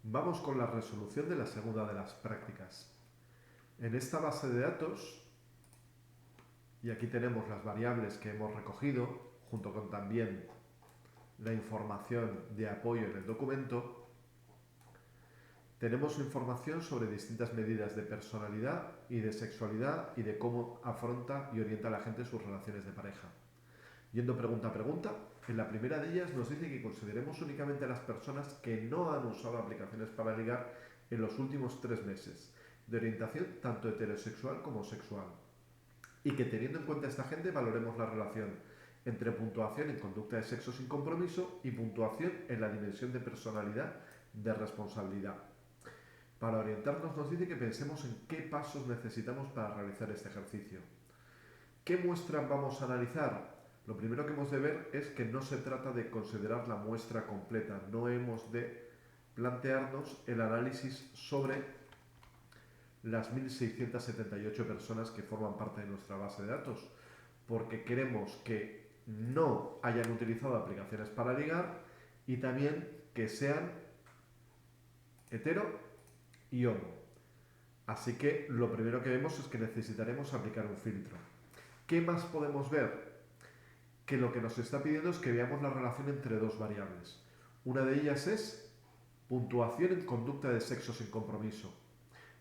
Vamos con la resolución de la segunda de las prácticas. En esta base de datos, y aquí tenemos las variables que hemos recogido, junto con también la información de apoyo en el documento, tenemos información sobre distintas medidas de personalidad y de sexualidad y de cómo afronta y orienta a la gente sus relaciones de pareja. Yendo pregunta a pregunta, en la primera de ellas nos dice que consideremos únicamente a las personas que no han usado aplicaciones para ligar en los últimos 3 meses, de orientación tanto heterosexual como sexual, y que teniendo en cuenta a esta gente valoremos la relación entre puntuación en conducta de sexo sin compromiso y puntuación en la dimensión de personalidad de responsabilidad. Para orientarnos nos dice que pensemos en qué pasos necesitamos para realizar este ejercicio. ¿Qué muestras vamos a analizar? Lo primero que hemos de ver es que no se trata de considerar la muestra completa, no hemos de plantearnos el análisis sobre las 1.678 personas que forman parte de nuestra base de datos, porque queremos que no hayan utilizado aplicaciones para ligar y también que sean hetero y homo. Así que lo primero que vemos es que necesitaremos aplicar un filtro. ¿Qué más podemos ver? Que lo que nos está pidiendo es que veamos la relación entre dos variables. Una de ellas es puntuación en conducta de sexo sin compromiso.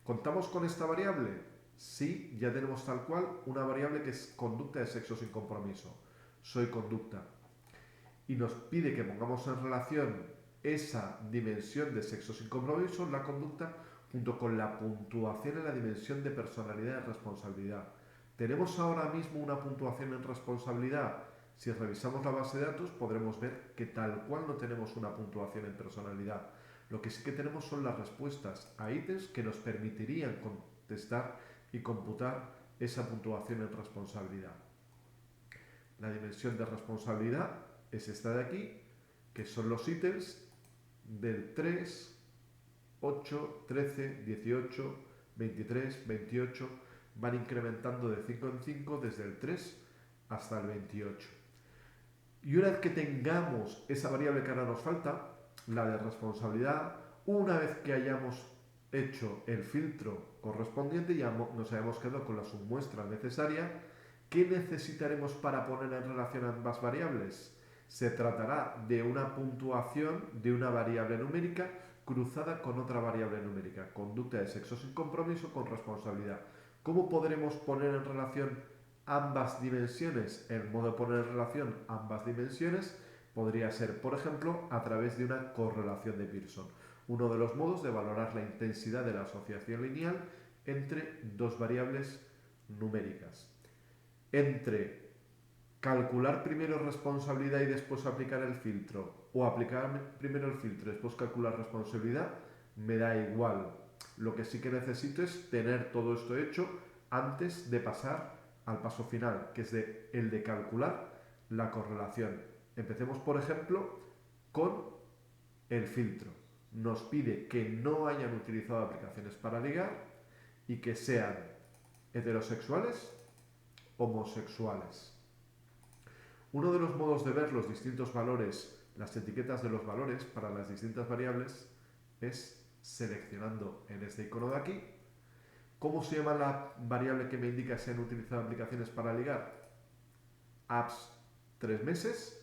¿Contamos con esta variable? Sí, ya tenemos tal cual una variable que es conducta de sexo sin compromiso. Soy conducta. Y nos pide que pongamos en relación esa dimensión de sexo sin compromiso, la conducta, junto con la puntuación en la dimensión de personalidad y responsabilidad. ¿Tenemos ahora mismo una puntuación en responsabilidad? Si revisamos la base de datos podremos ver que tal cual no tenemos una puntuación en personalidad. Lo que sí que tenemos son las respuestas a ítems que nos permitirían contestar y computar esa puntuación en responsabilidad. La dimensión de responsabilidad es esta de aquí, que son los ítems del 3, 8, 13, 18, 23, 28, van incrementando de 5 en 5 desde el 3 hasta el 28. Y una vez que tengamos esa variable que ahora nos falta, la de responsabilidad, una vez que hayamos hecho el filtro correspondiente y nos hayamos quedado con la submuestra necesaria, ¿qué necesitaremos para poner en relación ambas variables? Se tratará de una puntuación de una variable numérica cruzada con otra variable numérica, conducta de sexo sin compromiso con responsabilidad. ¿Cómo podremos poner en relación ambas dimensiones? El modo de poner en relación ambas dimensiones podría ser, por ejemplo, a través de una correlación de Pearson, uno de los modos de valorar la intensidad de la asociación lineal entre dos variables numéricas. Entre calcular primero responsabilidad y después aplicar el filtro, o aplicar primero el filtro y después calcular responsabilidad, me da igual. Lo que sí que necesito es tener todo esto hecho antes de pasar al paso final, que es el de calcular la correlación. Empecemos, por ejemplo, con el filtro. Nos pide que no hayan utilizado aplicaciones para ligar y que sean heterosexuales, homosexuales. Uno de los modos de ver los distintos valores, las etiquetas de los valores para las distintas variables, es seleccionando en este icono de aquí. ¿Cómo se llama la variable que me indica si han utilizado aplicaciones para ligar? Apps 3 meses.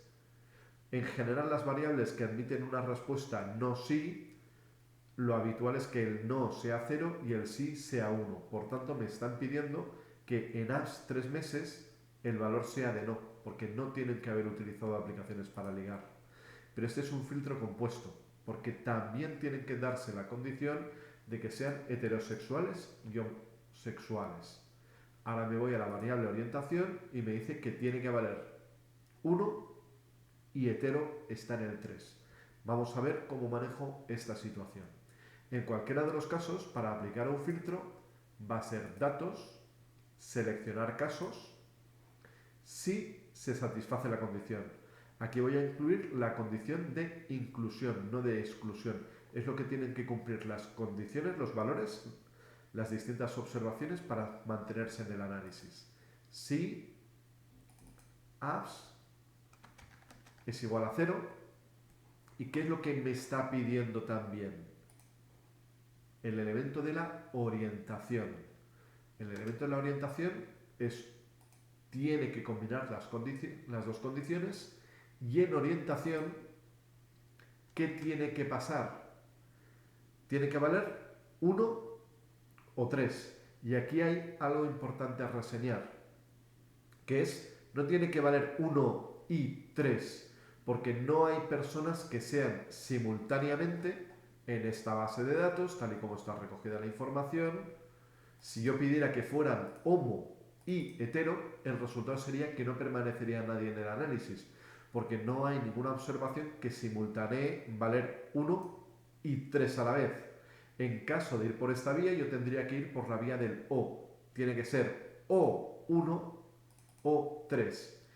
En general, las variables que admiten una respuesta no sí, lo habitual es que el no sea 0 y el sí sea 1. Por tanto, me están pidiendo que en apps 3 meses el valor sea de no, porque no tienen que haber utilizado aplicaciones para ligar. Pero este es un filtro compuesto, porque también tienen que darse la condición de que sean heterosexuales y homosexuales. Ahora me voy a la variable orientación y me dice que tiene que valer 1 y hetero está en el 3. Vamos a ver cómo manejo esta situación. En cualquiera de los casos, para aplicar un filtro, va a ser datos, seleccionar casos, si se satisface la condición. Aquí voy a incluir la condición de inclusión, no de exclusión. Es lo que tienen que cumplir las condiciones, los valores, las distintas observaciones para mantenerse en el análisis. Si apps es igual a 0, ¿y qué es lo que me está pidiendo también? el elemento de la orientación. El elemento de la orientación tiene que combinar las dos condiciones, y en orientación, ¿qué tiene que pasar? Tiene que valer 1 o 3. Y aquí hay algo importante a reseñar, que no tiene que valer 1 y 3, porque no hay personas que sean simultáneamente en esta base de datos, tal y como está recogida la información. Si yo pidiera que fueran homo y hetero, el resultado sería que no permanecería nadie en el análisis, porque no hay ninguna observación que simultanee valer 1 y 3 a la vez. En caso de ir por esta vía, yo tendría que ir por la vía del o. Tiene que ser o 1 o 3.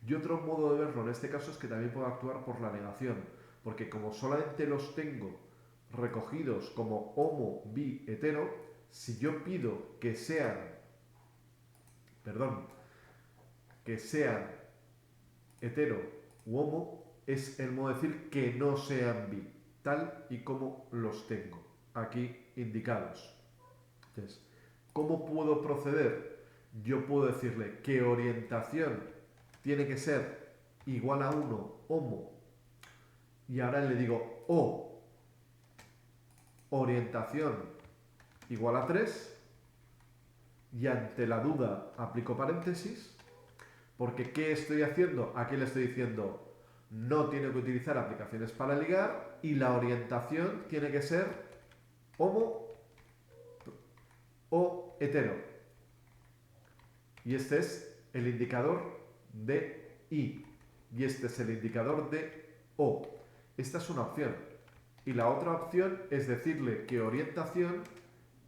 Y otro modo de verlo en este caso es que también puedo actuar por la negación, porque como solamente los tengo recogidos como homo, bi, hetero, si yo pido que sean hetero u homo, es el modo de decir que no sean bi, tal y como los tengo aquí indicados. Entonces, ¿cómo puedo proceder? Yo puedo decirle que orientación tiene que ser igual a 1 homo, y ahora le digo o orientación igual a 3, y ante la duda aplico paréntesis, porque ¿qué estoy haciendo? Aquí le estoy diciendo no tiene que utilizar aplicaciones para ligar, y la orientación tiene que ser homo o hetero. Y este es el indicador de I, y este es el indicador de O. Esta es una opción. Y la otra opción es decirle que orientación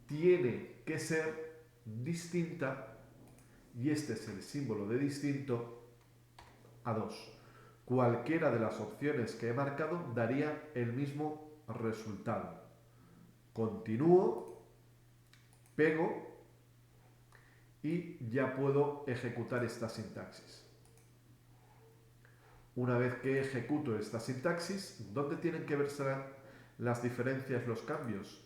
tiene que ser distinta, y este es el símbolo de distinto, a 2. Cualquiera de las opciones que he marcado daría el mismo resultado. Continúo, pego y ya puedo ejecutar esta sintaxis. Una vez que ejecuto esta sintaxis, ¿dónde tienen que verse las diferencias, los cambios?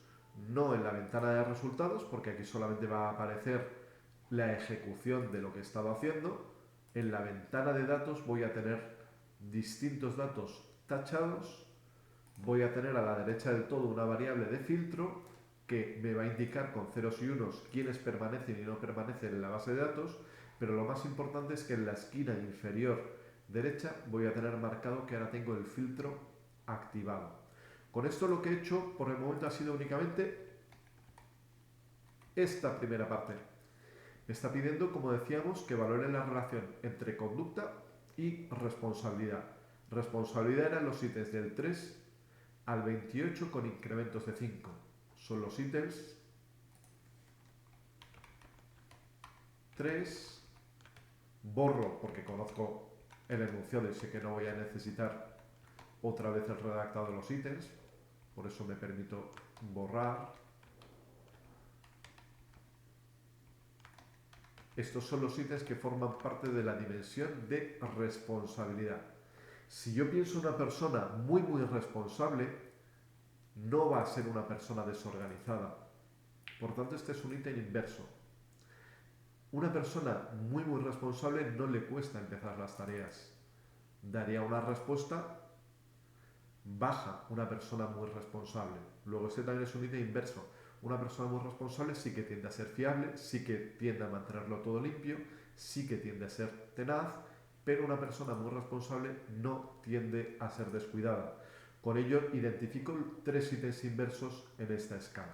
No en la ventana de resultados, porque aquí solamente va a aparecer la ejecución de lo que he estado haciendo. En la ventana de datos voy a tener distintos datos tachados. Voy a tener a la derecha del todo una variable de filtro que me va a indicar con ceros y unos quiénes permanecen y no permanecen en la base de datos, pero lo más importante es que en la esquina inferior derecha voy a tener marcado que ahora tengo el filtro activado. Con esto lo que he hecho por el momento ha sido únicamente esta primera parte. Me está pidiendo, como decíamos, que valore la relación entre conducta y responsabilidad. Responsabilidad eran los ítems del 3 al 28 con incrementos de 5. Son los ítems 3, borro porque conozco el enunciado y sé que no voy a necesitar otra vez el redactado de los ítems, por eso me permito borrar. Estos son los ítems que forman parte de la dimensión de responsabilidad. Si yo pienso en una persona muy responsable, no va a ser una persona desorganizada. Por tanto, este es un ítem inverso. Una persona muy responsable no le cuesta empezar las tareas. Daría una respuesta baja una persona muy responsable. Luego este también es un ítem inverso. Una persona muy responsable sí que tiende a ser fiable, sí que tiende a mantenerlo todo limpio, sí que tiende a ser tenaz, pero una persona muy responsable no tiende a ser descuidada. Con ello identifico 3 ítems inversos en esta escala.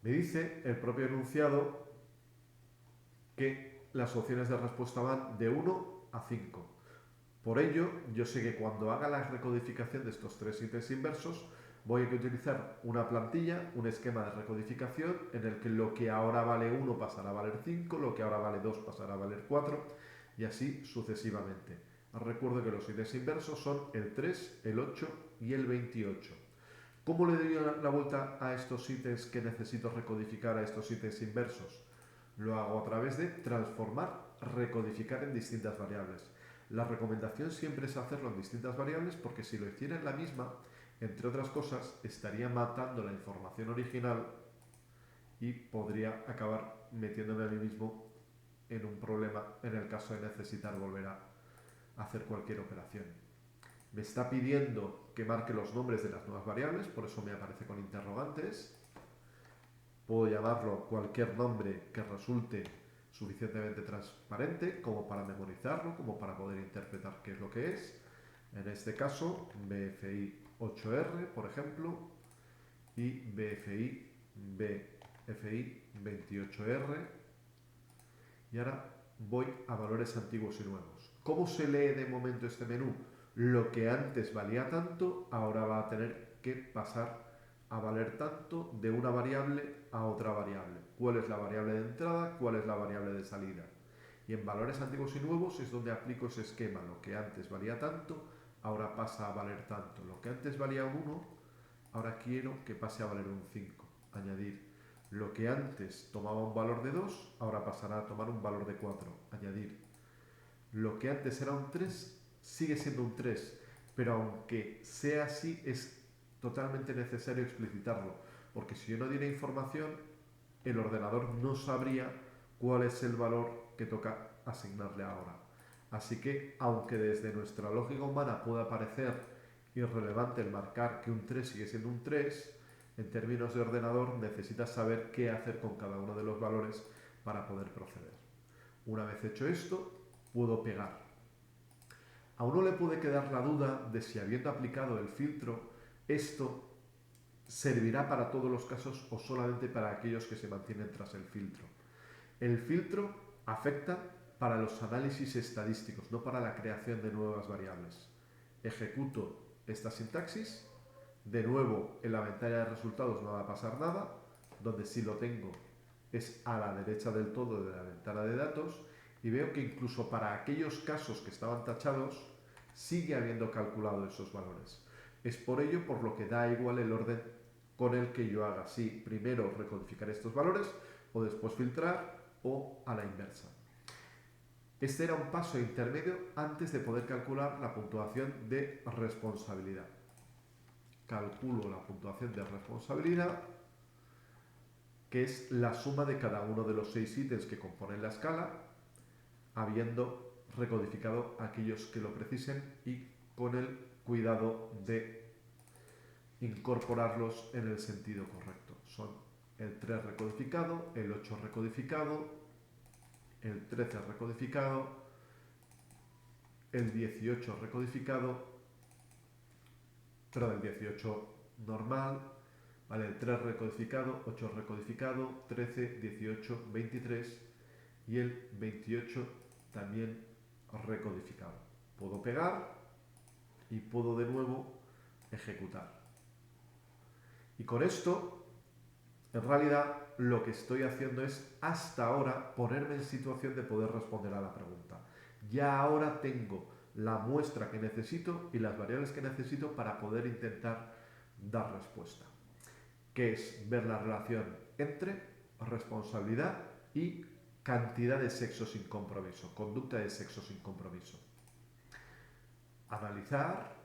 Me dice el propio enunciado que las opciones de respuesta van de 1 a 5. Por ello, yo sé que cuando haga la recodificación de estos 3 ítems inversos, voy a utilizar una plantilla, un esquema de recodificación en el que lo que ahora vale 1 pasará a valer 5, lo que ahora vale 2 pasará a valer 4 y así sucesivamente. Os recuerdo que los ítems inversos son el 3, el 8 y el 28. ¿Cómo le doy la vuelta a estos ítems que necesito recodificar, a estos ítems inversos? Lo hago a través de transformar, recodificar en distintas variables. La recomendación siempre es hacerlo en distintas variables porque si lo hiciera en la misma, entre otras cosas, estaría matando la información original y podría acabar metiéndome a mí mismo en un problema en el caso de necesitar volver a hacer cualquier operación. Me está pidiendo que marque los nombres de las nuevas variables, por eso me aparece con interrogantes. Puedo llamarlo cualquier nombre que resulte suficientemente transparente como para memorizarlo, como para poder interpretar qué es lo que es. En este caso, BFI 8R, por ejemplo, y BFI 28R. Y ahora voy a valores antiguos y nuevos. ¿Cómo se lee de momento este menú? Lo que antes valía tanto, ahora va a tener que pasar a valer tanto de una variable a otra variable. ¿Cuál es la variable de entrada? ¿Cuál es la variable de salida? Y en valores antiguos y nuevos es donde aplico ese esquema. Lo que antes valía tanto, ahora pasa a valer tanto. Lo que antes valía un 1, ahora quiero que pase a valer un 5. Añadir. Lo que antes tomaba un valor de 2, ahora pasará a tomar un valor de 4. Añadir. Lo que antes era un 3, sigue siendo un 3, pero aunque sea así, es totalmente necesario explicitarlo, porque si yo no diera información, el ordenador no sabría cuál es el valor que toca asignarle ahora. Así que, aunque desde nuestra lógica humana pueda parecer irrelevante el marcar que un 3 sigue siendo un 3, en términos de ordenador necesitas saber qué hacer con cada uno de los valores para poder proceder. Una vez hecho esto, puedo pegar. A uno le puede quedar la duda de si, habiendo aplicado el filtro, esto servirá para todos los casos o solamente para aquellos que se mantienen tras el filtro. El filtro afecta para los análisis estadísticos, no para la creación de nuevas variables. Ejecuto esta sintaxis, de nuevo en la ventana de resultados no va a pasar nada, donde sí lo tengo es a la derecha del todo de la ventana de datos, y veo que incluso para aquellos casos que estaban tachados sigue habiendo calculado esos valores. Es por ello por lo que da igual el orden con el que yo haga, si primero recodificar estos valores o después filtrar o a la inversa. Este era un paso intermedio antes de poder calcular la puntuación de responsabilidad. Calculo la puntuación de responsabilidad, que es la suma de cada uno de los 6 ítems que componen la escala, habiendo recodificado aquellos que lo precisen y con el cuidado de incorporarlos en el sentido correcto. Son el 3 recodificado, el 8 recodificado, el 13 recodificado, el 18 recodificado, perdón, el 18 normal, ¿vale? El 3 recodificado, 8 recodificado, 13, 18, 23 y el 28 también recodificado. Puedo pegar y puedo de nuevo ejecutar. Y con esto, en realidad, lo que estoy haciendo es, hasta ahora, ponerme en situación de poder responder a la pregunta. Ya ahora tengo la muestra que necesito y las variables que necesito para poder intentar dar respuesta, que es ver la relación entre responsabilidad y cantidad de sexo sin compromiso, conducta de sexo sin compromiso. Analizar,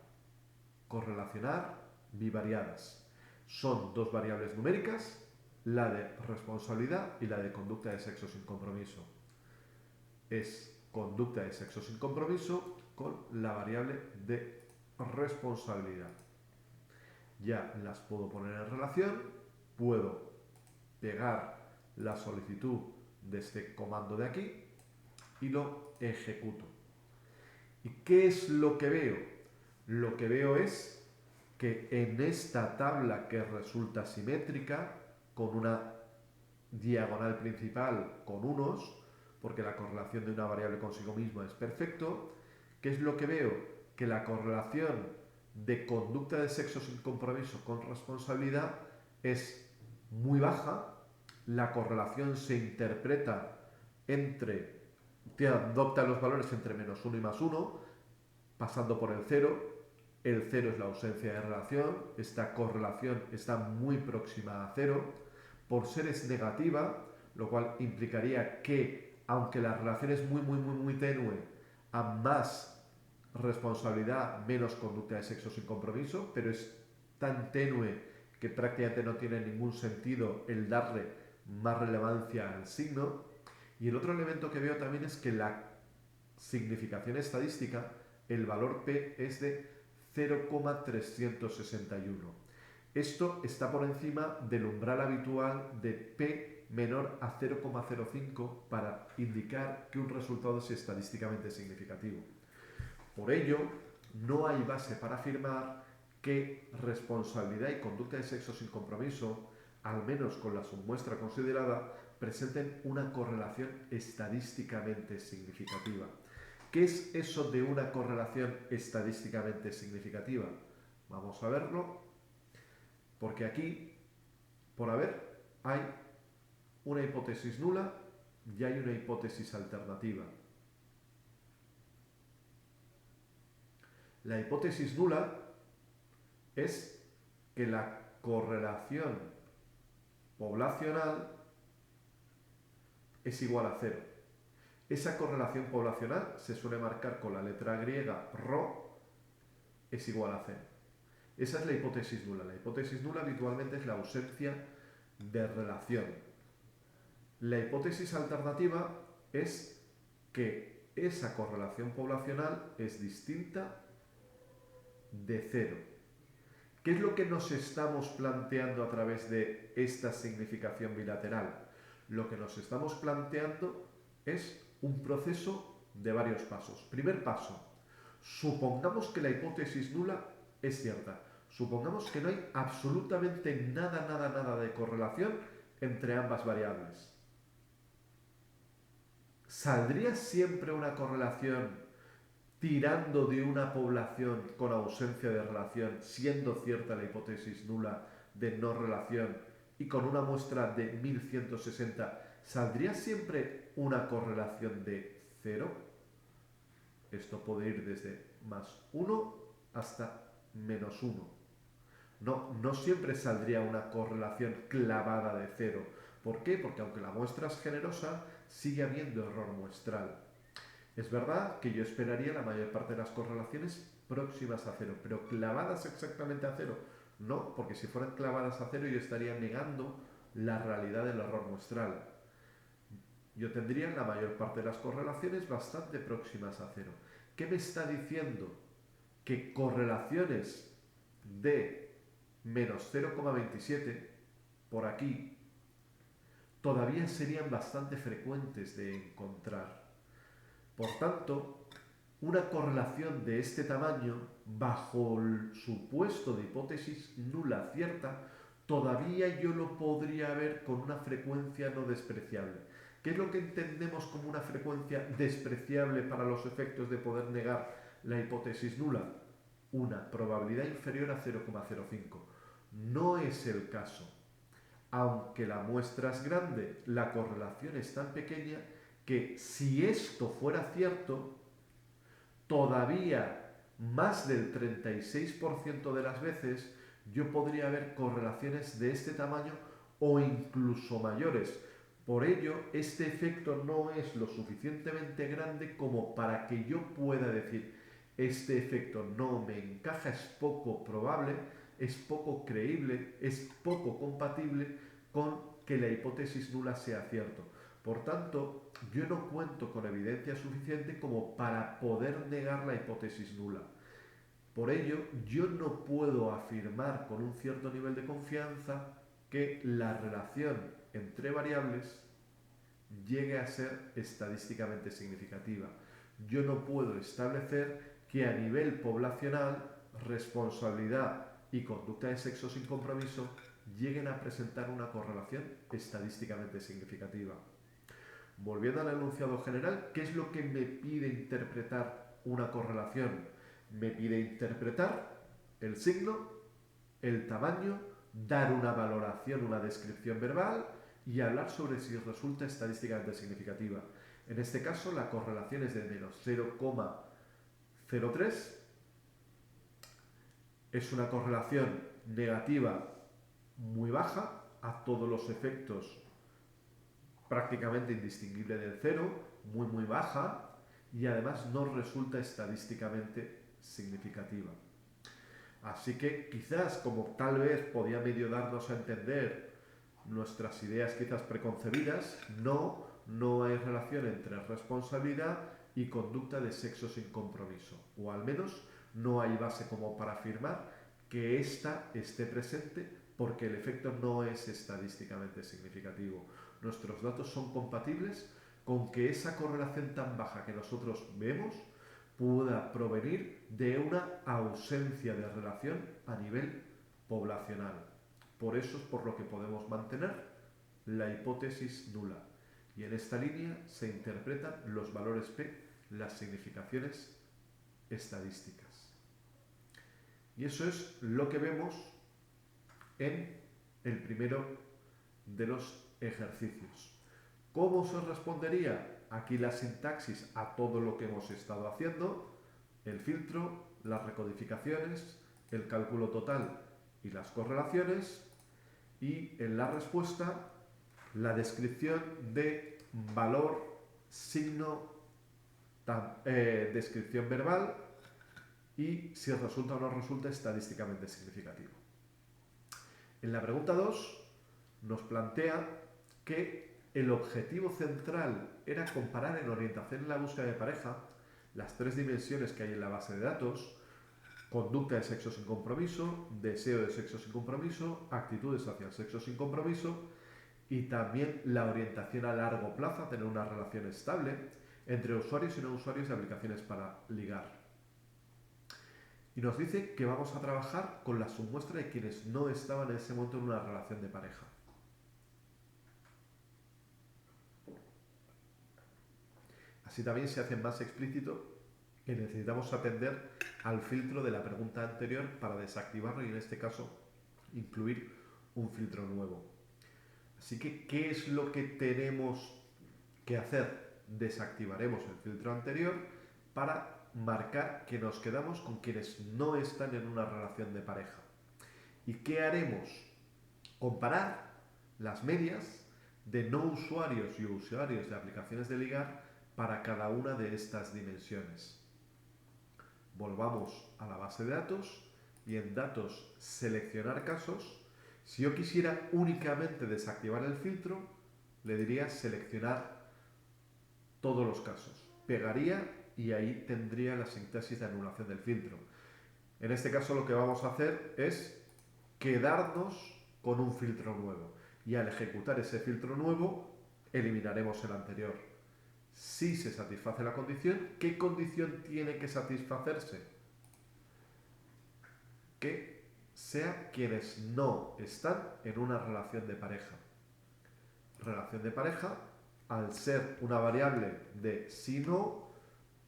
correlacionar, bivariadas. Son dos variables numéricas, la de responsabilidad y la de conducta de sexo sin compromiso. Es conducta de sexo sin compromiso con la variable de responsabilidad. Ya las puedo poner en relación, puedo pegar la solicitud de este comando de aquí y lo ejecuto. ¿Y qué es lo que veo? Lo que veo es que en esta tabla, que resulta simétrica, con una diagonal principal con unos, porque la correlación de una variable consigo misma es perfecto, ¿qué es lo que veo? Que la correlación de conducta de sexo sin compromiso con responsabilidad es muy baja, la correlación se interpreta entre, adopta los valores entre -1 y +1, pasando por el 0. El 0 es la ausencia de relación, esta correlación está muy próxima a 0. Por ser es negativa, lo cual implicaría que, aunque la relación es muy tenue, a más responsabilidad, menos conducta de sexo sin compromiso, pero es tan tenue que prácticamente no tiene ningún sentido el darle más relevancia al signo. Y el otro elemento que veo también es que la significación estadística, el valor P es de 0,361. Esto está por encima del umbral habitual de P menor a 0,05 para indicar que un resultado es estadísticamente significativo. Por ello, no hay base para afirmar que responsabilidad y conducta de sexo sin compromiso, al menos con la submuestra considerada, presenten una correlación estadísticamente significativa. ¿Qué es eso de una correlación estadísticamente significativa? Vamos a verlo, porque aquí, por haber, hay una hipótesis nula y hay una hipótesis alternativa. La hipótesis nula es que la correlación poblacional es igual a 0. Esa correlación poblacional se suele marcar con la letra griega ρ es igual a 0. Esa es la hipótesis nula. La hipótesis nula habitualmente es la ausencia de relación. La hipótesis alternativa es que esa correlación poblacional es distinta de 0. ¿Qué es lo que nos estamos planteando a través de esta significación bilateral? Lo que nos estamos planteando es un proceso de varios pasos. Primer paso, supongamos que la hipótesis nula es cierta. Supongamos que no hay absolutamente nada de correlación entre ambas variables. ¿Saldría siempre una correlación tirando de una población con ausencia de relación, siendo cierta la hipótesis nula de no relación y con una muestra de 1160, ¿saldría siempre una correlación de 0? Esto puede ir desde más 1 hasta menos 1. No siempre saldría una correlación clavada de 0. ¿Por qué? Porque aunque la muestra es generosa, sigue habiendo error muestral. Es verdad que yo esperaría la mayor parte de las correlaciones próximas a 0, pero clavadas exactamente a 0. No, porque si fueran clavadas a 0 yo estaría negando la realidad del error muestral. Yo tendría la mayor parte de las correlaciones bastante próximas a 0. ¿Qué me está diciendo? Que correlaciones de menos 0,27 por aquí todavía serían bastante frecuentes de encontrar. Por tanto, una correlación de este tamaño, bajo el supuesto de hipótesis nula cierta, todavía yo lo podría ver con una frecuencia no despreciable. ¿Qué es lo que entendemos como una frecuencia despreciable para los efectos de poder negar la hipótesis nula? Una probabilidad inferior a 0,05. No es el caso. Aunque la muestra es grande, la correlación es tan pequeña que si esto fuera cierto, todavía más del 36% de las veces yo podría ver correlaciones de este tamaño o incluso mayores. Por ello, este efecto no es lo suficientemente grande como para que yo pueda decir este efecto no me encaja, es poco probable, es poco creíble, es poco compatible con que la hipótesis nula sea cierto. Por tanto, yo no cuento con evidencia suficiente como para poder negar la hipótesis nula. Por ello, yo no puedo afirmar con un cierto nivel de confianza que la relación entre variables llegue a ser estadísticamente significativa. Yo no puedo establecer que a nivel poblacional, responsabilidad y conducta de sexo sin compromiso lleguen a presentar una correlación estadísticamente significativa. Volviendo al enunciado general, ¿qué es lo que me pide interpretar una correlación? Me pide interpretar el signo, el tamaño, dar una valoración, una descripción verbal y hablar sobre si resulta estadísticamente significativa. En este caso, la correlación es de menos 0,03. Es una correlación negativa muy baja a todos los efectos, prácticamente indistinguible del 0, muy baja, y además no resulta estadísticamente significativa. Así que quizás, como tal vez podía medio darnos a entender nuestras ideas quizás preconcebidas, no hay relación entre responsabilidad y conducta de sexo sin compromiso. O al menos no hay base como para afirmar que ésta esté presente, porque el efecto no es estadísticamente significativo. Nuestros datos son compatibles con que esa correlación tan baja que nosotros vemos pueda provenir de una ausencia de relación a nivel poblacional. Por eso es por lo que podemos mantener la hipótesis nula. Y en esta línea se interpretan los valores P, las significaciones estadísticas. Y eso es lo que vemos en el primero de los ejercicios. ¿Cómo se respondería? Aquí la sintaxis a todo lo que hemos estado haciendo, el filtro, las recodificaciones, el cálculo total y las correlaciones, y en la respuesta la descripción de valor, signo, descripción verbal y si resulta o no resulta estadísticamente significativo. En la pregunta 2 nos plantea que el objetivo central era comparar en orientación en la búsqueda de pareja las tres dimensiones que hay en la base de datos: conducta de sexo sin compromiso, deseo de sexo sin compromiso, actitudes hacia el sexo sin compromiso, y también la orientación a largo plazo, a tener una relación estable entre usuarios y no usuarios de aplicaciones para ligar. Y nos dice que vamos a trabajar con la submuestra de quienes no estaban en ese momento en una relación de pareja. Así también se hace más explícito que necesitamos atender al filtro de la pregunta anterior para desactivarlo y en este caso incluir un filtro nuevo. Así que, ¿qué es lo que tenemos que hacer? Desactivaremos el filtro anterior para marcar que nos quedamos con quienes no están en una relación de pareja. ¿Y qué haremos? Comparar las medias de no usuarios y usuarios de aplicaciones de ligar para cada una de estas dimensiones. Volvamos a la base de datos y en datos seleccionar casos. Si yo quisiera únicamente desactivar el filtro, le diría seleccionar todos los casos. Pegaría y ahí tendría la sintaxis de anulación del filtro. En este caso lo que vamos a hacer es quedarnos con un filtro nuevo. Y al ejecutar ese filtro nuevo, eliminaremos el anterior. Si se satisface la condición, ¿qué condición tiene que satisfacerse? Que sea quienes no están en una relación de pareja. Relación de pareja, al ser una variable de si no,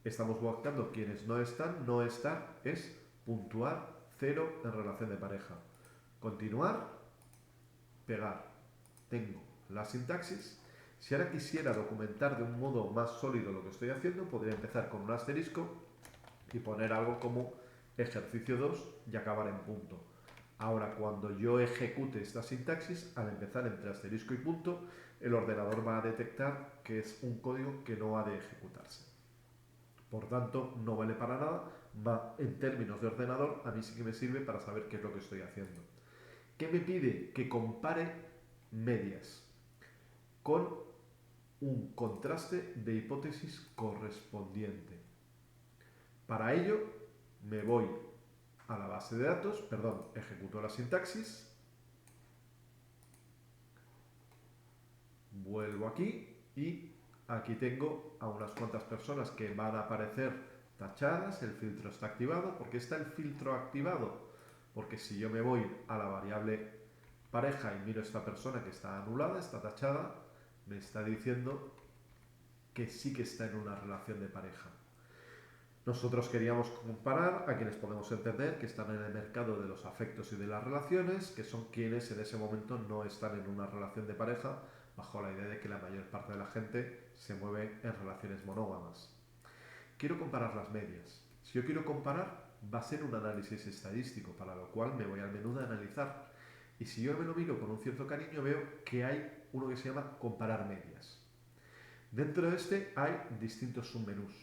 estamos buscando quienes no están. No estar es puntuar 0 en relación de pareja. Continuar, pegar. Tengo la sintaxis. Si ahora quisiera documentar de un modo más sólido lo que estoy haciendo, podría empezar con un asterisco y poner algo como ejercicio 2 y acabar en punto. Ahora, cuando yo ejecute esta sintaxis, al empezar entre asterisco y punto, el ordenador va a detectar que es un código que no ha de ejecutarse. Por tanto, no vale para nada. En términos de ordenador, a mí sí que me sirve para saber qué es lo que estoy haciendo. ¿Qué me pide? Que compare medias con un contraste de hipótesis correspondiente. Para ello, me voy a la base de datos, ejecuto la sintaxis, vuelvo aquí y aquí tengo a unas cuantas personas que van a aparecer tachadas. El filtro está activado. ¿Por qué está el filtro activado? Porque si yo me voy a la variable pareja y miro a esta persona que está anulada, está tachada, me está diciendo que sí que está en una relación de pareja. Nosotros queríamos comparar a quienes podemos entender que están en el mercado de los afectos y de las relaciones, que son quienes en ese momento no están en una relación de pareja, bajo la idea de que la mayor parte de la gente se mueve en relaciones monógamas. Quiero comparar las medias. Si yo quiero comparar, va a ser un análisis estadístico, para lo cual me voy al menú de analizar. Y si yo me lo miro con un cierto cariño, veo que hay uno que se llama comparar medias. Dentro de este hay distintos submenús.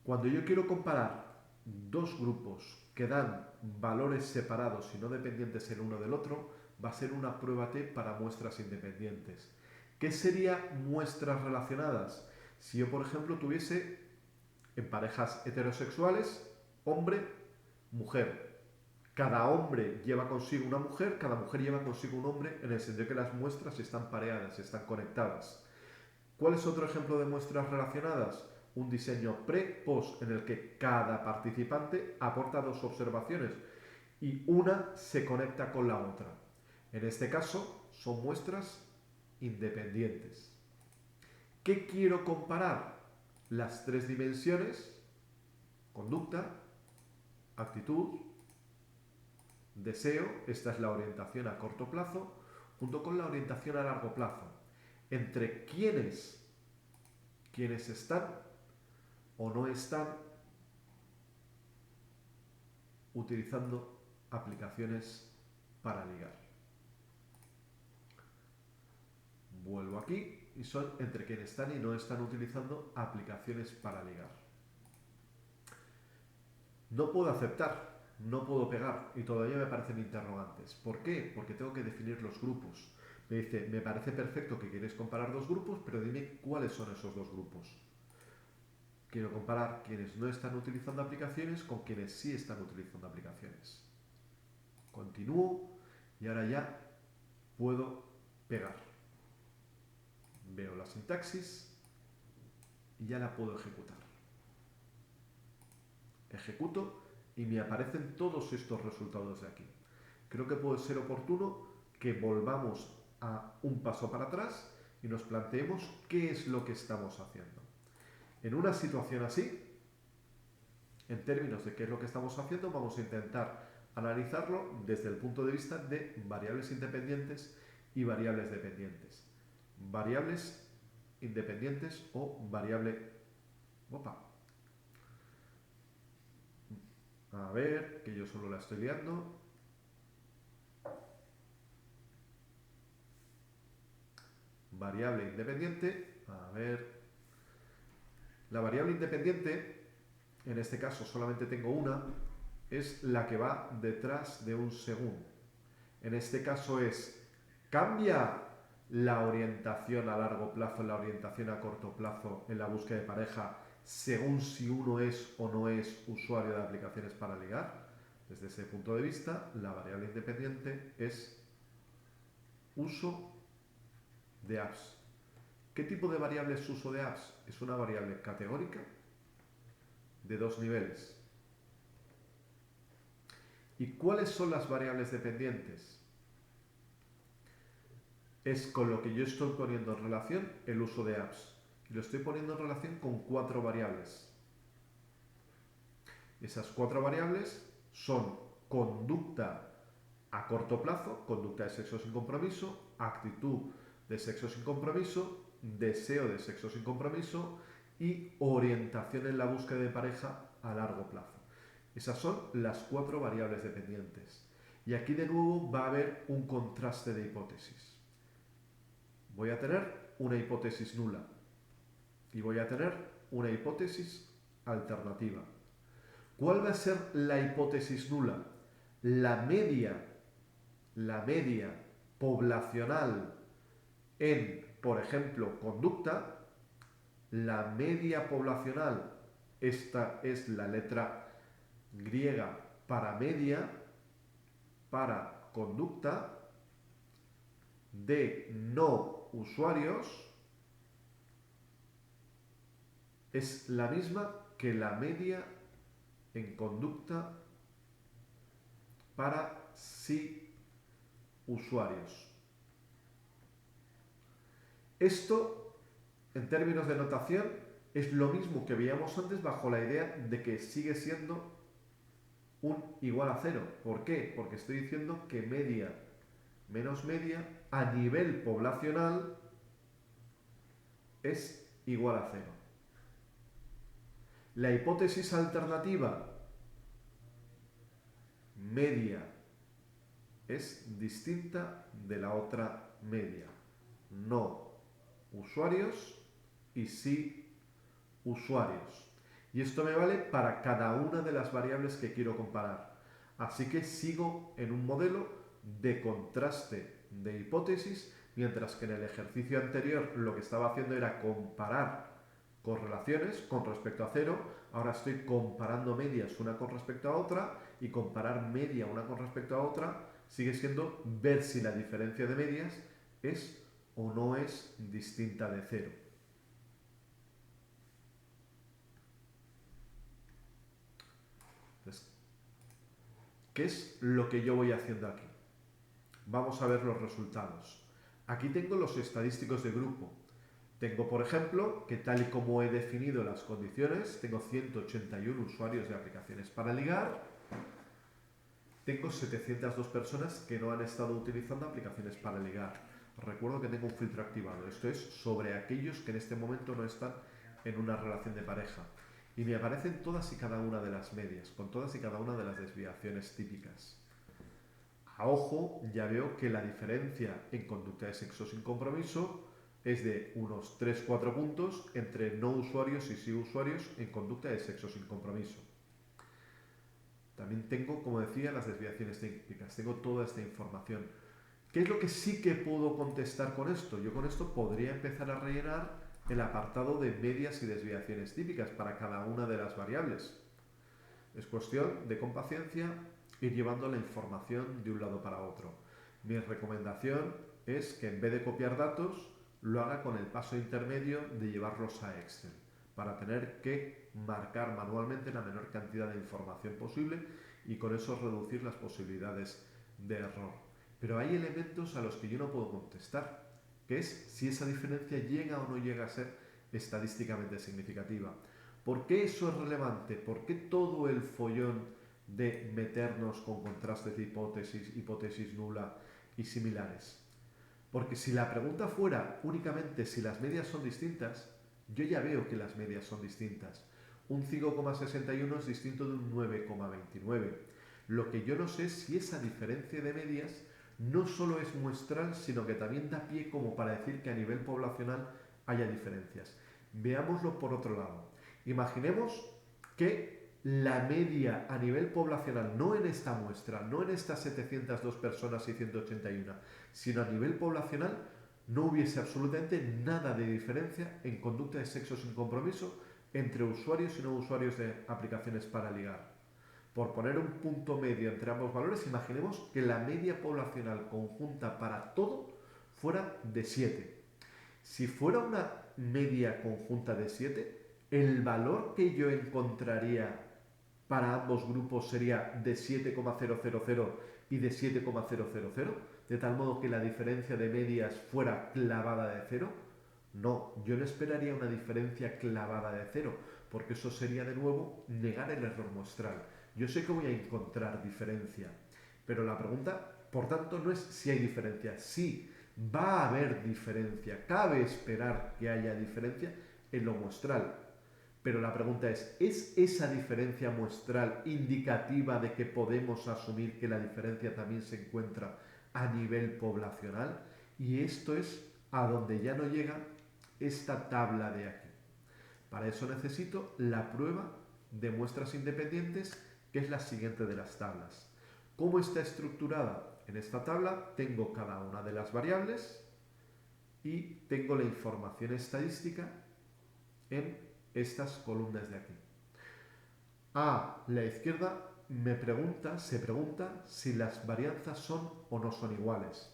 Cuando yo quiero comparar dos grupos que dan valores separados y no dependientes el uno del otro, va a ser una prueba T para muestras independientes. ¿Qué serían muestras relacionadas? Si yo, por ejemplo, tuviese en parejas heterosexuales, hombre, mujer. Cada hombre lleva consigo una mujer, cada mujer lleva consigo un hombre, en el sentido que las muestras están pareadas, están conectadas. ¿Cuál es otro ejemplo de muestras relacionadas? Un diseño pre-post en el que cada participante aporta dos observaciones y una se conecta con la otra. En este caso son muestras independientes. ¿Qué quiero comparar? Las tres dimensiones: conducta, actitud, deseo. Esta es la orientación a corto plazo, junto con la orientación a largo plazo. Entre quienes están o no están utilizando aplicaciones para ligar. Vuelvo aquí y son entre quienes están y no están utilizando aplicaciones para ligar. No puedo aceptar, no puedo pegar y todavía me parecen interrogantes. ¿Por qué? Porque tengo que definir los grupos. Me dice, me parece perfecto que quieres comparar dos grupos, pero dime cuáles son esos dos grupos. Quiero comparar quienes no están utilizando aplicaciones con quienes sí están utilizando aplicaciones. Continúo y ahora ya puedo pegar. Veo la sintaxis y ya la puedo ejecutar. Ejecuto y me aparecen todos estos resultados de aquí. Creo que puede ser oportuno que volvamos a un paso para atrás y nos planteemos qué es lo que estamos haciendo. En una situación así, en términos de qué es lo que estamos haciendo, vamos a intentar analizarlo desde el punto de vista de variables independientes y variables dependientes. Variables independientes o variable... Opa. A ver, que yo solo la estoy liando. Variable independiente. A ver. La variable independiente, en este caso solamente tengo una, es la que va detrás de un según. En este caso es, ¿cambia la orientación a largo plazo, la orientación a corto plazo en la búsqueda de pareja según si uno es o no es usuario de aplicaciones para ligar? Desde ese punto de vista, la variable independiente es uso de apps. ¿Qué tipo de variable es uso de apps? Es una variable categórica de dos niveles. ¿Y cuáles son las variables dependientes? Es con lo que yo estoy poniendo en relación el uso de apps. Y lo estoy poniendo en relación con cuatro variables. Esas cuatro variables son conducta a corto plazo, conducta de sexo sin compromiso, actitud de sexo sin compromiso, deseo de sexo sin compromiso y orientación en la búsqueda de pareja a largo plazo. Esas son las cuatro variables dependientes. Y aquí de nuevo va a haber un contraste de hipótesis. Voy a tener una hipótesis nula y voy a tener una hipótesis alternativa. ¿Cuál va a ser la hipótesis nula? La media poblacional en, por ejemplo, conducta. La media poblacional, esta es la letra griega para media, para conducta, de no usuarios, es la misma que la media en conducta para sí usuarios. Esto, en términos de notación, es lo mismo que veíamos antes bajo la idea de que sigue siendo un igual a cero. ¿Por qué? Porque estoy diciendo que media menos media a nivel poblacional es igual a cero. La hipótesis alternativa, media, es distinta de la otra media. No usuarios y sí usuarios. Y esto me vale para cada una de las variables que quiero comparar. Así que sigo en un modelo de contraste de hipótesis, mientras que en el ejercicio anterior lo que estaba haciendo era comparar correlaciones con respecto a cero. Ahora estoy comparando medias una con respecto a otra, y comparar media una con respecto a otra sigue siendo ver si la diferencia de medias es o no es distinta de cero. Entonces, ¿qué es lo que yo voy haciendo aquí? Vamos a ver los resultados. Aquí tengo los estadísticos de grupo. Tengo, por ejemplo, que tal y como he definido las condiciones, tengo 181 usuarios de aplicaciones para ligar, tengo 702 personas que no han estado utilizando aplicaciones para ligar. Recuerdo que tengo un filtro activado. Esto es sobre aquellos que en este momento no están en una relación de pareja. Y me aparecen todas y cada una de las medias, con todas y cada una de las desviaciones típicas. A ojo, ya veo que la diferencia en conducta de sexo sin compromiso es de unos 3-4 puntos entre no usuarios y sí usuarios en conducta de sexo sin compromiso. También tengo, como decía, las desviaciones típicas. Tengo toda esta información. ¿Qué es lo que sí que puedo contestar con esto? Yo con esto podría empezar a rellenar el apartado de medias y desviaciones típicas para cada una de las variables. Es cuestión de, con paciencia, ir llevando la información de un lado para otro. Mi recomendación es que en vez de copiar datos, lo haga con el paso intermedio de llevarlos a Excel, para tener que marcar manualmente la menor cantidad de información posible y con eso reducir las posibilidades de error. Pero hay elementos a los que yo no puedo contestar, que es si esa diferencia llega o no llega a ser estadísticamente significativa. ¿Por qué eso es relevante? ¿Por qué todo el follón de meternos con contrastes de hipótesis, hipótesis nula y similares? Porque si la pregunta fuera únicamente si las medias son distintas, yo ya veo que las medias son distintas. Un 5,61 es distinto de un 9,29. Lo que yo no sé es si esa diferencia de medias no solo es muestral, sino que también da pie como para decir que a nivel poblacional haya diferencias. Veámoslo por otro lado. Imaginemos que la media a nivel poblacional, no en esta muestra, no en estas 702 personas y 181, sino a nivel poblacional, no hubiese absolutamente nada de diferencia en conducta de sexo sin compromiso entre usuarios y no usuarios de aplicaciones para ligar. Por poner un punto medio entre ambos valores, imaginemos que la media poblacional conjunta para todo fuera de 7. Si fuera una media conjunta de 7, el valor que yo encontraría para ambos grupos sería de 7,000 y de 7,000, de tal modo que la diferencia de medias fuera clavada de 0. No, yo no esperaría una diferencia clavada de 0, porque eso sería de nuevo negar el error muestral. Yo sé que voy a encontrar diferencia, pero la pregunta, por tanto, no es si hay diferencia. Sí, va a haber diferencia. Cabe esperar que haya diferencia en lo muestral. Pero la pregunta ¿es esa diferencia muestral indicativa de que podemos asumir que la diferencia también se encuentra a nivel poblacional? Y esto es a donde ya no llega esta tabla de aquí. Para eso necesito la prueba de muestras independientes, que es la siguiente de las tablas. ¿Cómo está estructurada? En esta tabla tengo cada una de las variables y tengo la información estadística en estas columnas de aquí. A la izquierda se pregunta si las varianzas son o no son iguales.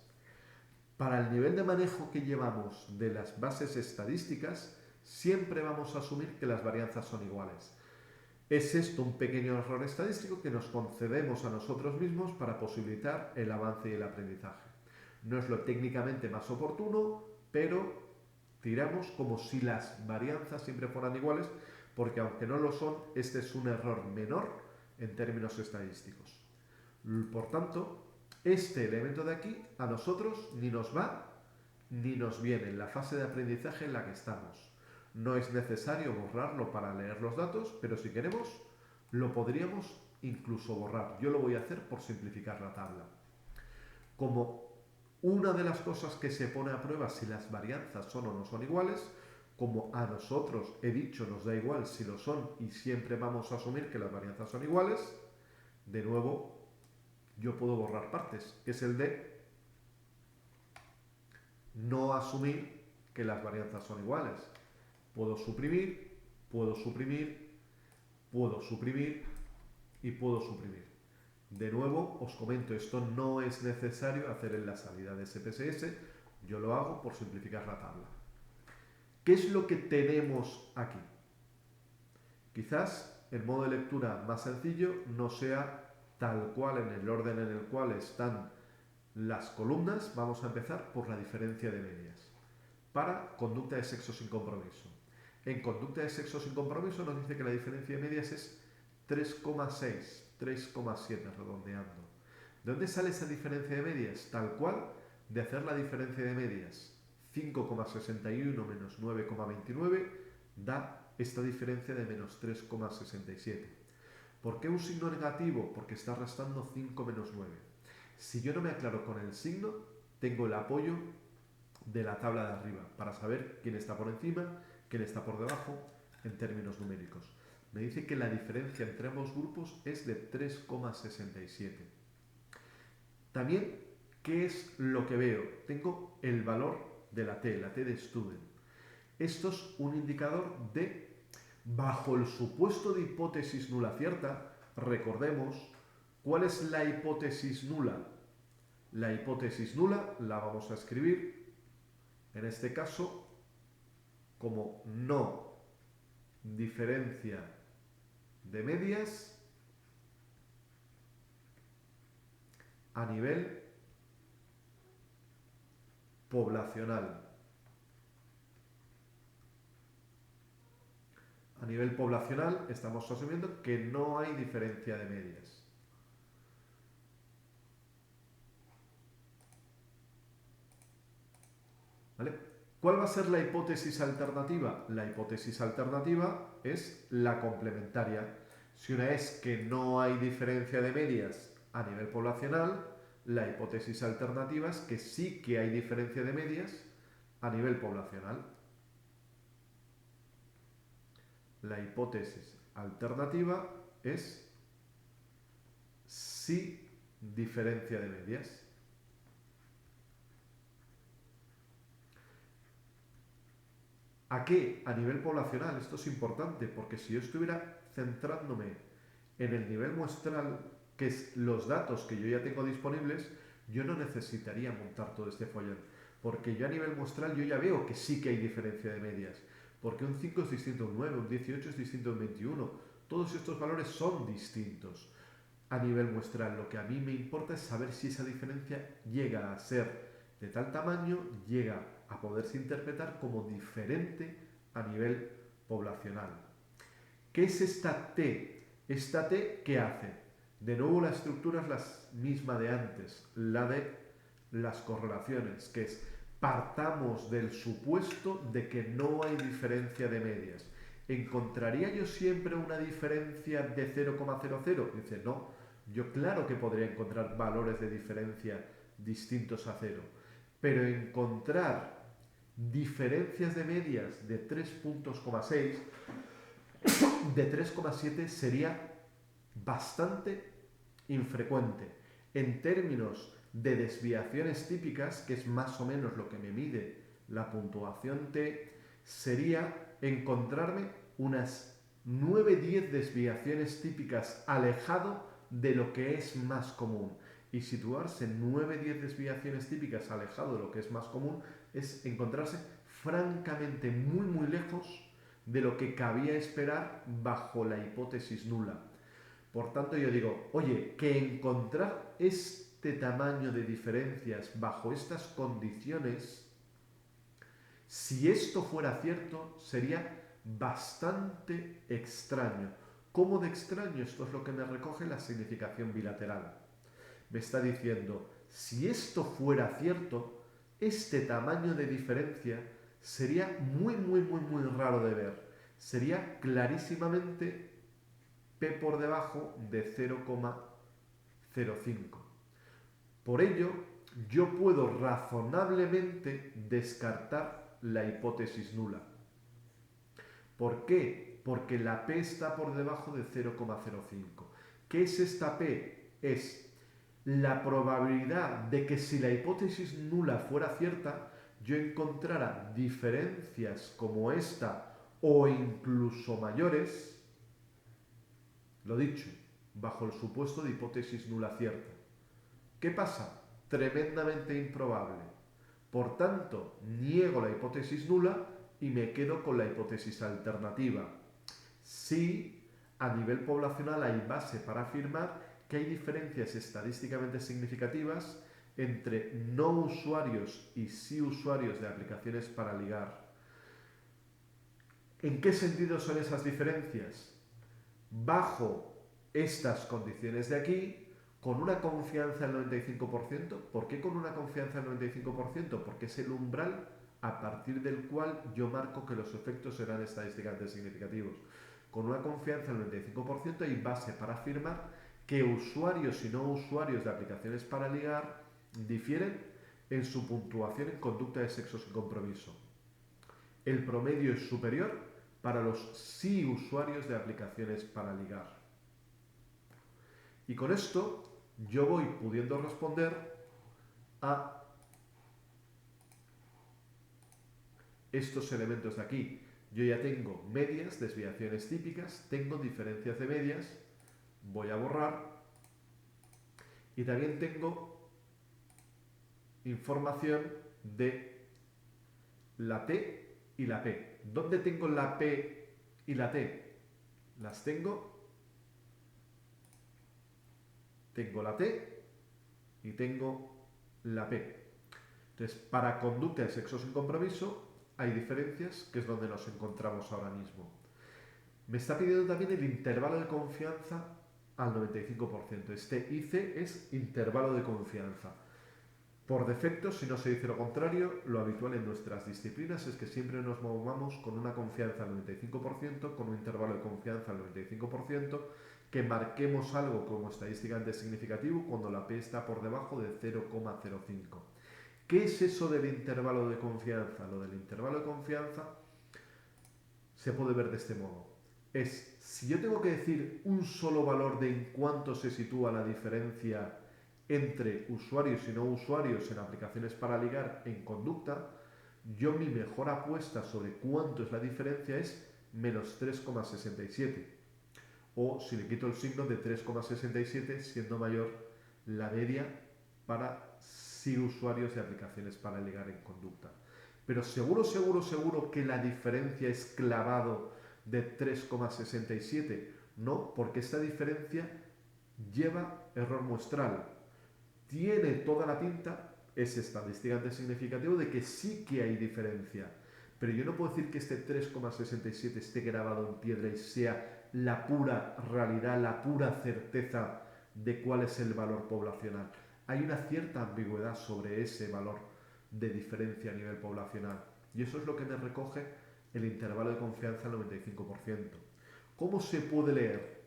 Para el nivel de manejo que llevamos de las bases estadísticas, siempre vamos a asumir que las varianzas son iguales. Es esto un pequeño error estadístico que nos concedemos a nosotros mismos para posibilitar el avance y el aprendizaje. No es lo técnicamente más oportuno, pero tiramos como si las varianzas siempre fueran iguales, porque aunque no lo son, este es un error menor en términos estadísticos. Por tanto, este elemento de aquí a nosotros ni nos va ni nos viene en la fase de aprendizaje en la que estamos. No es necesario borrarlo para leer los datos, pero si queremos, lo podríamos incluso borrar. Yo lo voy a hacer por simplificar la tabla. Como una de las cosas que se pone a prueba si las varianzas son o no son iguales, como a nosotros, he dicho, nos da igual si lo son y siempre vamos a asumir que las varianzas son iguales, de nuevo yo puedo borrar partes. Es el de no asumir que las varianzas son iguales. Puedo suprimir, puedo suprimir, puedo suprimir y puedo suprimir. De nuevo, os comento, esto no es necesario hacer en la salida de SPSS, yo lo hago por simplificar la tabla. ¿Qué es lo que tenemos aquí? Quizás el modo de lectura más sencillo no sea tal cual en el orden en el cual están las columnas. Vamos a empezar por la diferencia de medias. Para conducta de sexo sin compromiso. En conducta de sexo sin compromiso nos dice que la diferencia de medias es 3,6, 3,7 redondeando. ¿De dónde sale esa diferencia de medias? Tal cual de hacer la diferencia de medias. 5,61 menos 9,29 da esta diferencia de menos 3,67. ¿Por qué un signo negativo? Porque está restando 5 menos 9. Si yo no me aclaro con el signo, tengo el apoyo de la tabla de arriba para saber quién está por encima, quién está por debajo en términos numéricos. Me dice que la diferencia entre ambos grupos es de 3,67. También, ¿qué es lo que veo? Tengo el valor de la T de student. Esto es un indicador de, bajo el supuesto de hipótesis nula cierta, recordemos, ¿cuál es la hipótesis nula? La hipótesis nula la vamos a escribir, en este caso, como no diferencia de medias a nivel poblacional. A nivel poblacional estamos asumiendo que no hay diferencia de medias. ¿Vale? ¿Cuál va a ser la hipótesis alternativa? La hipótesis alternativa es la complementaria. Si una es que no hay diferencia de medias a nivel poblacional, la hipótesis alternativa es que sí que hay diferencia de medias a nivel poblacional. La hipótesis alternativa es sí diferencia de medias. ¿A qué? A nivel poblacional. Esto es importante porque si yo estuviera centrándome en el nivel muestral, que es los datos que yo ya tengo disponibles, yo no necesitaría montar todo este follón. Porque yo a nivel muestral yo ya veo que sí que hay diferencia de medias. Porque un 5 es distinto a un 9, un 18 es distinto a un 21. Todos estos valores son distintos. A nivel muestral, lo que a mí me importa es saber si esa diferencia llega a ser de tal tamaño, llega a poderse interpretar como diferente a nivel poblacional. ¿Qué es esta T? ¿Esta T qué hace? De nuevo la estructura es la misma de antes, la de las correlaciones, que es partamos del supuesto de que no hay diferencia de medias. ¿Encontraría yo siempre una diferencia de 0,00? Dice, no, yo claro que podría encontrar valores de diferencia distintos a 0, pero encontrar diferencias de medias de 3,6, de 3,7 sería bastante infrecuente. En términos de desviaciones típicas, que es más o menos lo que me mide la puntuación T, sería encontrarme unas 9-10 desviaciones típicas alejado de lo que es más común. Y situarse en 9-10 desviaciones típicas alejado de lo que es más común es encontrarse francamente muy lejos de lo que cabía esperar bajo la hipótesis nula. Por tanto, yo digo, oye, que encontrar este tamaño de diferencias bajo estas condiciones, si esto fuera cierto, sería bastante extraño. ¿Cómo de extraño? Esto es lo que me recoge la significación bilateral. Me está diciendo, si esto fuera cierto, este tamaño de diferencia sería muy raro de ver. Sería clarísimamente P por debajo de 0,05. Por ello, yo puedo razonablemente descartar la hipótesis nula. ¿Por qué? Porque la P está por debajo de 0,05. ¿Qué es esta P? Es la probabilidad de que si la hipótesis nula fuera cierta, yo encontrara diferencias como esta o incluso mayores, lo dicho, bajo el supuesto de hipótesis nula cierta. ¿Qué pasa? Tremendamente improbable. Por tanto, niego la hipótesis nula y me quedo con la hipótesis alternativa. Sí, a nivel poblacional hay base para afirmar que hay diferencias estadísticamente significativas entre no usuarios y sí usuarios de aplicaciones para ligar. ¿En qué sentido son esas diferencias? Bajo estas condiciones de aquí, con una confianza del 95%. ¿Por qué con una confianza del 95%? Porque es el umbral a partir del cual yo marco que los efectos serán estadísticamente significativos. Con una confianza del 95% hay base para afirmar que usuarios y no usuarios de aplicaciones para ligar difieren en su puntuación en conducta de sexo sin compromiso. El promedio es superior para los sí usuarios de aplicaciones para ligar. Y con esto yo voy pudiendo responder a estos elementos de aquí. Yo ya tengo medias, desviaciones típicas, tengo diferencias de medias, voy a borrar y también tengo información de la T y la P. ¿Dónde tengo la P y la T? Las tengo la T y tengo la P. Entonces, para conducta de sexo sin compromiso hay diferencias, que es donde nos encontramos ahora mismo. Me está pidiendo también el intervalo de confianza al 95%. Este IC es intervalo de confianza. Por defecto, si no se dice lo contrario, lo habitual en nuestras disciplinas es que siempre nos movamos con una confianza al 95%, con un intervalo de confianza al 95%, que marquemos algo como estadísticamente significativo cuando la P está por debajo de 0,05. ¿Qué es eso del intervalo de confianza? Lo del intervalo de confianza se puede ver de este modo. Es, si yo tengo que decir un solo valor de en cuánto se sitúa la diferencia entre usuarios y no usuarios en aplicaciones para ligar en conducta, yo mi mejor apuesta sobre cuánto es la diferencia es menos 3,67. O si le quito el signo de 3,67, siendo mayor la media para sí usuarios de aplicaciones para ligar en conducta. Pero seguro que la diferencia es clavado de 3,67. No, porque esta diferencia lleva error muestral. Tiene toda la pinta, es estadísticamente significativo, de que sí que hay diferencia. Pero yo no puedo decir que este 3,67 esté grabado en piedra y sea la pura realidad, la pura certeza de cuál es el valor poblacional. Hay una cierta ambigüedad sobre ese valor de diferencia a nivel poblacional. Y eso es lo que me recoge el intervalo de confianza al 95%. ¿Cómo se puede leer?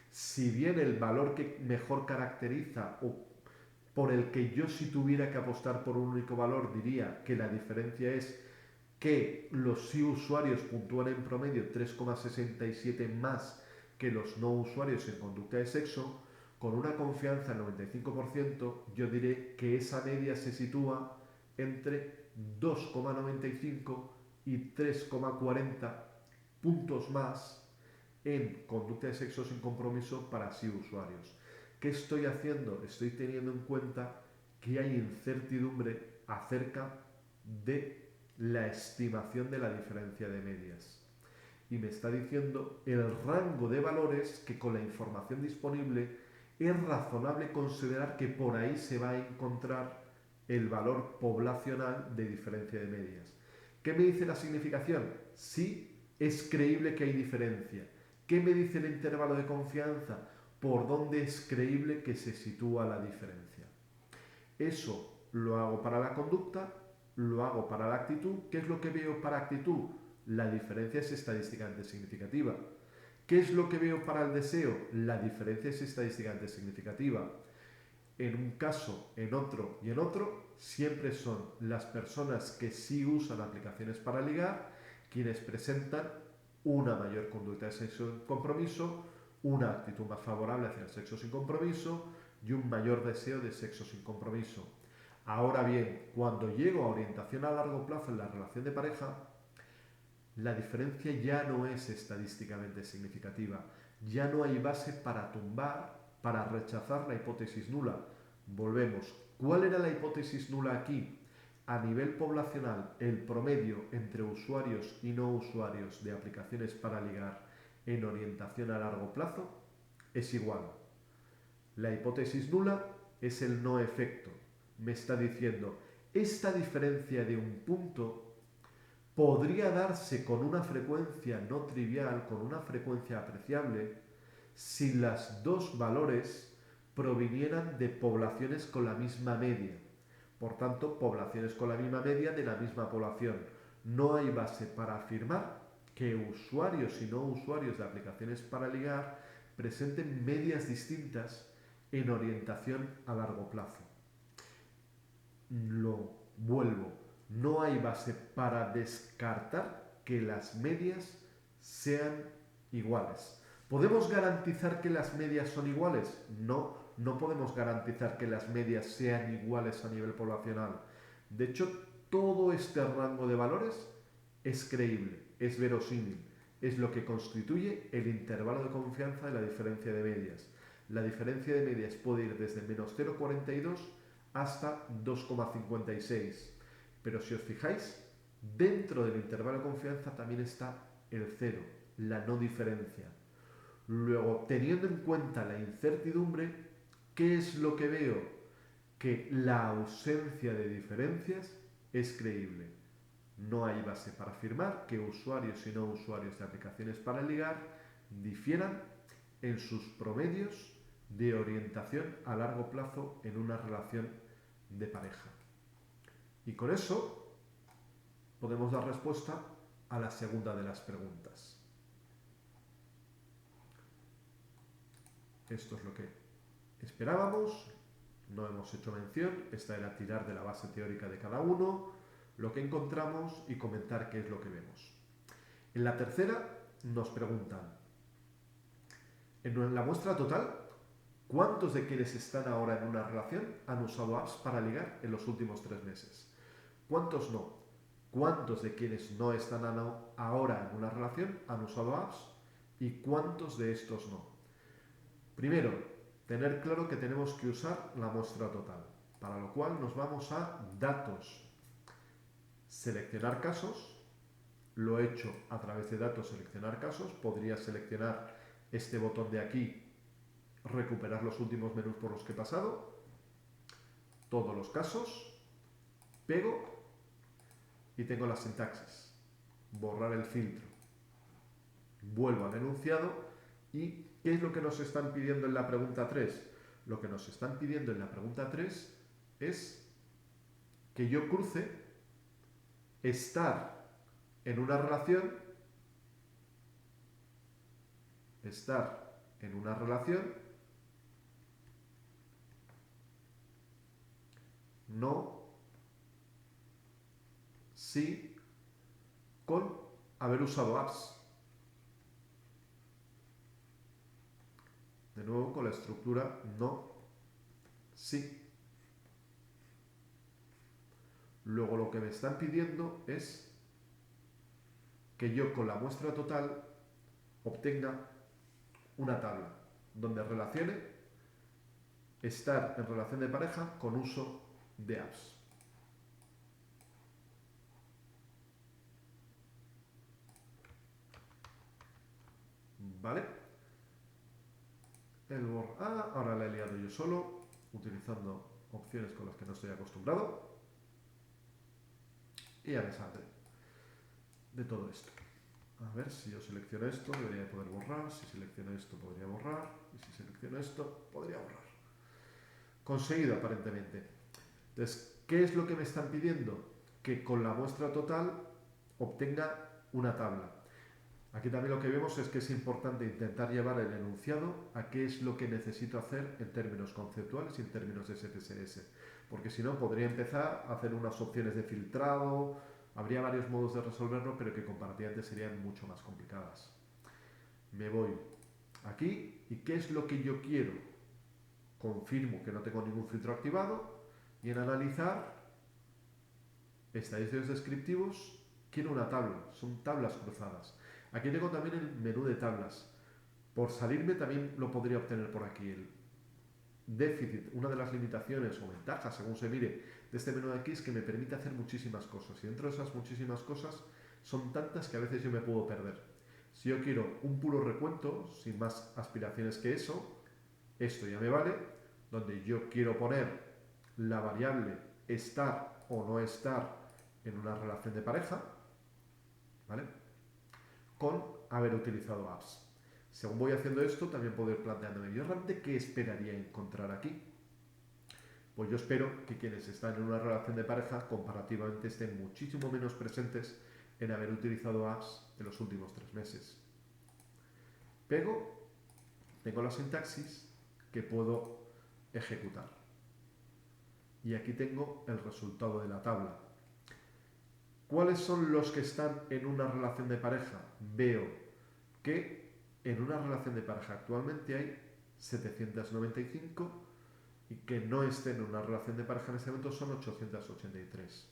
Si bien el valor que mejor caracteriza o por el que yo si tuviera que apostar por un único valor diría que la diferencia es que los sí usuarios puntúan en promedio 3,67 más que los no usuarios en conducta de sexo, con una confianza del 95% yo diré que esa media se sitúa entre 2,95 y 3,40 puntos más en conducta de sexo sin compromiso para sí usuarios. ¿Qué estoy haciendo? Estoy teniendo en cuenta que hay incertidumbre acerca de la estimación de la diferencia de medias. Y me está diciendo el rango de valores que con la información disponible es razonable considerar que por ahí se va a encontrar el valor poblacional de diferencia de medias. ¿Qué me dice la significación? Sí, es creíble que hay diferencia. ¿Qué me dice el intervalo de confianza? ¿Por dónde es creíble que se sitúa la diferencia? Eso lo hago para la conducta, lo hago para la actitud. ¿Qué es lo que veo para actitud? La diferencia es estadísticamente significativa. ¿Qué es lo que veo para el deseo? La diferencia es estadísticamente significativa. En un caso, en otro y en otro, siempre son las personas que sí usan aplicaciones para ligar quienes presentan una mayor conducta de sexo sin compromiso, una actitud más favorable hacia el sexo sin compromiso y un mayor deseo de sexo sin compromiso. Ahora bien, cuando llego a orientación a largo plazo en la relación de pareja, la diferencia ya no es estadísticamente significativa. Ya no hay base para tumbar, para rechazar la hipótesis nula. Volvemos. ¿Cuál era la hipótesis nula aquí? A nivel poblacional, el promedio entre usuarios y no usuarios de aplicaciones para ligar en orientación a largo plazo es igual. La hipótesis nula es el no efecto. Me está diciendo, esta diferencia de un punto podría darse con una frecuencia no trivial, con una frecuencia apreciable, si los dos valores provinieran de poblaciones con la misma media. Por tanto, poblaciones con la misma media de la misma población. No hay base para afirmar que usuarios y no usuarios de aplicaciones para ligar presenten medias distintas en orientación a largo plazo. Lo vuelvo. No hay base para descartar que las medias sean iguales. ¿Podemos garantizar que las medias son iguales? No, no podemos garantizar que las medias sean iguales a nivel poblacional. De hecho, todo este rango de valores es creíble, es verosímil, es lo que constituye el intervalo de confianza de la diferencia de medias. La diferencia de medias puede ir desde menos 0,42 hasta 2,56. Pero si os fijáis, dentro del intervalo de confianza también está el cero, la no diferencia. Luego, teniendo en cuenta la incertidumbre, ¿qué es lo que veo? Que la ausencia de diferencias es creíble. No hay base para afirmar que usuarios y no usuarios de aplicaciones para ligar difieran en sus promedios de orientación a largo plazo en una relación de pareja. Y con eso podemos dar respuesta a la segunda de las preguntas. Esto es lo que esperábamos, no hemos hecho mención, esta era tirar de la base teórica de cada uno, lo que encontramos y comentar qué es lo que vemos. En la tercera nos preguntan, en la muestra total, ¿cuántos de quienes están ahora en una relación han usado apps para ligar en los últimos 3 meses? ¿Cuántos no? ¿Cuántos de quienes no están ahora en una relación han usado apps? ¿Y cuántos de estos no? Primero, tener claro que tenemos que usar la muestra total, para lo cual nos vamos a datos, seleccionar casos. Lo he hecho a través de datos, seleccionar casos. Podría seleccionar este botón de aquí, recuperar los últimos menús por los que he pasado, todos los casos, pego y tengo la sintaxis, borrar el filtro, vuelvo al enunciado y ¿qué es lo que nos están pidiendo en la pregunta 3? Lo que nos están pidiendo en la pregunta 3 es que yo cruce estar en una relación, no, sí, con haber usado apps. De nuevo con la estructura no, sí. Luego lo que me están pidiendo es que yo con la muestra total obtenga una tabla donde relacione estar en relación de pareja con uso de apps. ¿Vale? Ahora la he liado yo solo, utilizando opciones con las que no estoy acostumbrado. Y ya me saldré de todo esto. A ver, si yo selecciono esto, debería poder borrar. Si selecciono esto, podría borrar. Y si selecciono esto, podría borrar. Conseguido, aparentemente. Entonces, ¿qué es lo que me están pidiendo? Que con la muestra total obtenga una tabla. Aquí también lo que vemos es que es importante intentar llevar el enunciado a qué es lo que necesito hacer en términos conceptuales y en términos de SPSS. Porque si no, podría empezar a hacer unas opciones de filtrado, Habría varios modos de resolverlo, pero que comparativamente serían mucho más complicadas. Me voy aquí y ¿qué es lo que yo quiero? Confirmo que no tengo ningún filtro activado y en analizar estadísticos descriptivos quiero una tabla, son tablas cruzadas. Aquí tengo también el menú de tablas. Por salirme también lo podría obtener por aquí. El déficit, una de las limitaciones o ventajas, según se mire, de este menú de aquí es que me permite hacer muchísimas cosas. Y dentro de esas muchísimas cosas son tantas que a veces yo me puedo perder. Si yo quiero un puro recuento, sin más aspiraciones que eso, esto ya me vale, donde yo quiero poner la variable estar o no estar en una relación de pareja, ¿vale? Con haber utilizado apps. Según voy haciendo esto, también puedo ir planteándome, ¿yo realmente qué esperaría encontrar aquí? Pues yo espero que quienes están en una relación de pareja comparativamente estén muchísimo menos presentes en haber utilizado apps en los últimos 3 meses. Pego, tengo la sintaxis que puedo ejecutar. Y aquí tengo el resultado de la tabla. ¿Cuáles son los que están en una relación de pareja? Veo que en una relación de pareja actualmente hay 795 y que no estén en una relación de pareja en este momento son 883.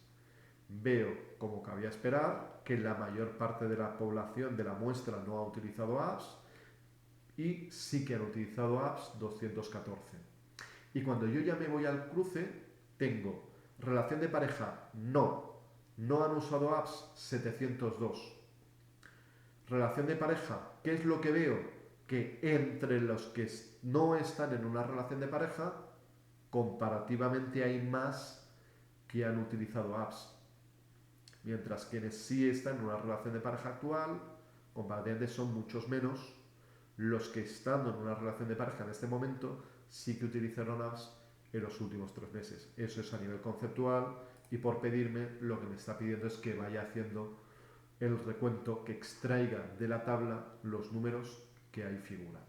Veo, como cabía esperar, que la mayor parte de la población de la muestra no ha utilizado apps y sí que han utilizado apps 214. Y cuando yo ya me voy al cruce, tengo relación de pareja no han usado apps 702. Relación de pareja, ¿qué es lo que veo? Que entre los que no están en una relación de pareja, comparativamente hay más que han utilizado apps. Mientras quienes sí están en una relación de pareja actual, comparativamente son muchos menos los que estando en una relación de pareja en este momento sí que utilizaron apps en los últimos 3 meses. Eso es a nivel conceptual y por pedirme lo que me está pidiendo es que vaya haciendo el recuento, que extraiga de la tabla los números que ahí figuran.